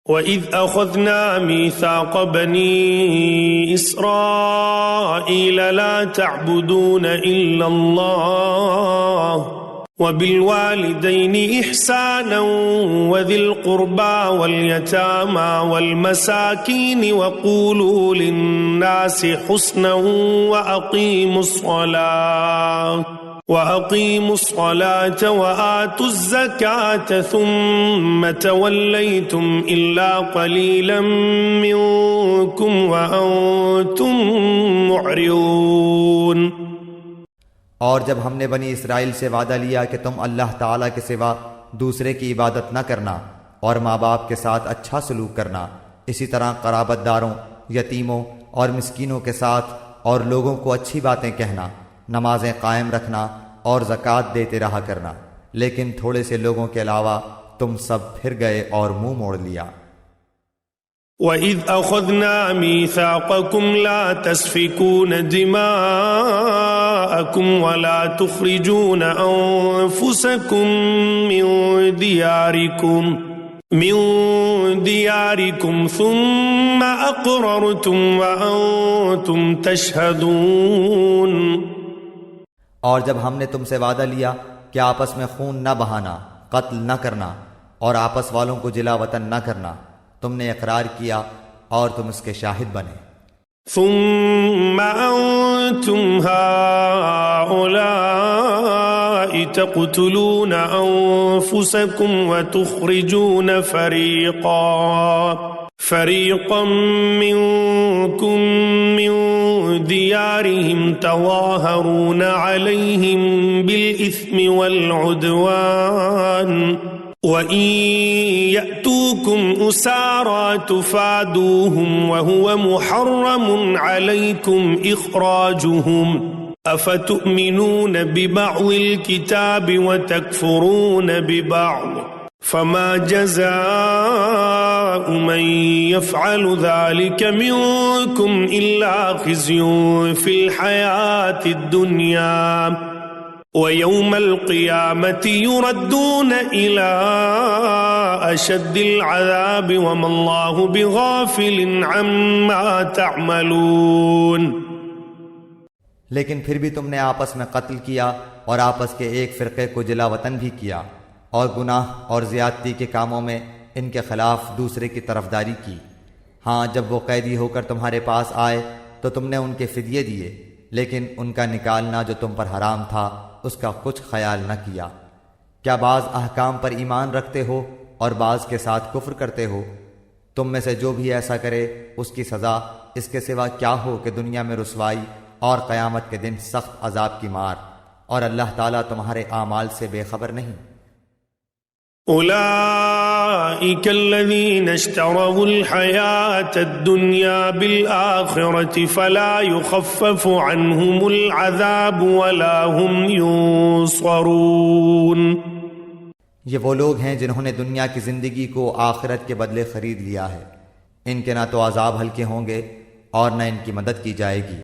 وَإِذْ أَخَذْنَا مِيثَاقَ بَنِي إِسْرَائِيلَ لَا تَعْبُدُونَ إِلَّا اللَّهَ وَبِالْوَالِدَيْنِ إِحْسَانًا وَذِي الْقُرْبَى وَالْيَتَامَى وَالْمَسَاكِينِ وَقُولُوا لِلنَّاسِ حُسْنًا وَأَقِيمُوا الصَّلَاةَ وَآتُوا الزَّكَاةَ ثُمَّ تَوَلَّيْتُمْ إِلَّا قَلِيلًا مِّنكُمْ وَأَنتُم مُّعْرِضُونَ۔ اور جب ہم نے بنی اسرائیل سے وعدہ لیا کہ تم اللہ تعالیٰ کے سوا دوسرے کی عبادت نہ کرنا اور ماں باپ کے ساتھ اچھا سلوک کرنا، اسی طرح قرابت داروں، یتیموں اور مسکینوں کے ساتھ اور لوگوں کو اچھی باتیں کہنا، نمازیں قائم رکھنا اور زکوٰۃ دیتے رہا کرنا، لیکن تھوڑے سے لوگوں کے علاوہ تم سب پھر گئے اور منہ موڑ لیا۔ وَإِذْ أَخَذْنَا مِيثَاقَكُمْ لَا تَسْفِكُونَ دِمَاءَكُمْ وَلَا تُخْرِجُونَ أَنفُسَكُمْ مِنْ دِيَارِكُمْ ثُمَّ أَقْرَرْتُمْ وَأَنْتُمْ تَشْهَدُونَ۔ اور جب ہم نے تم سے وعدہ لیا کہ آپس میں خون نہ بہانا، قتل نہ کرنا اور آپس والوں کو جلا وطن نہ کرنا، تم نے اقرار کیا اور تم اس کے شاہد بنے۔ ثم أنتم هؤلاء تقتلون أنفسكم وتخرجون فريقا منكم من ديارهم تظاهرون عليهم بالإثم والعدوان وَإِن يَأْتُوكُمْ أُسَارَىٰ تُفَادُوهُمْ وَهُوَ مُحَرَّمٌ عَلَيْكُمْ إِخْرَاجُهُمْ أَفَتُؤْمِنُونَ بِبَعْضِ الْكِتَابِ وَتَكْفُرُونَ بِبَعْضٍ فَمَا جَزَاءُ مَن يَفْعَلُ ذَلِكَ مِنكُمْ إِلَّا خِزْيٌ فِي الْحَيَاةِ الدُّنْيَا وَيَوْمَ الْقِيَامَةِ يُرَدُّونَ إِلَىٰ أَشَدِّ الْعَذَابِ وَمَا اللَّهُ بِغَافِلٍ عَمَّا تَعْمَلُونَ۔ لیکن پھر بھی تم نے آپس میں قتل کیا اور آپس کے ایک فرقے کو جلا وطن بھی کیا، اور گناہ اور زیادتی کے کاموں میں ان کے خلاف دوسرے کی طرفداری کی۔ ہاں، جب وہ قیدی ہو کر تمہارے پاس آئے تو تم نے ان کے فدیے دیے، لیکن ان کا نکالنا جو تم پر حرام تھا اس کا کچھ خیال نہ کیا۔ کیا بعض احکام پر ایمان رکھتے ہو اور بعض کے ساتھ کفر کرتے ہو؟ تم میں سے جو بھی ایسا کرے اس کی سزا اس کے سوا کیا ہو کہ دنیا میں رسوائی اور قیامت کے دن سخت عذاب کی مار، اور اللہ تعالیٰ تمہارے اعمال سے بے خبر نہیں۔ أولئك الذين اشتروا الحياة الدنيا بالآخرة فلا يخفف عنهم العذاب ولا هم ينصرون۔ یہ وہ لوگ ہیں جنہوں نے دنیا کی زندگی کو آخرت کے بدلے خرید لیا ہے، ان کے نہ تو عذاب ہلکے ہوں گے اور نہ ان کی مدد کی جائے گی۔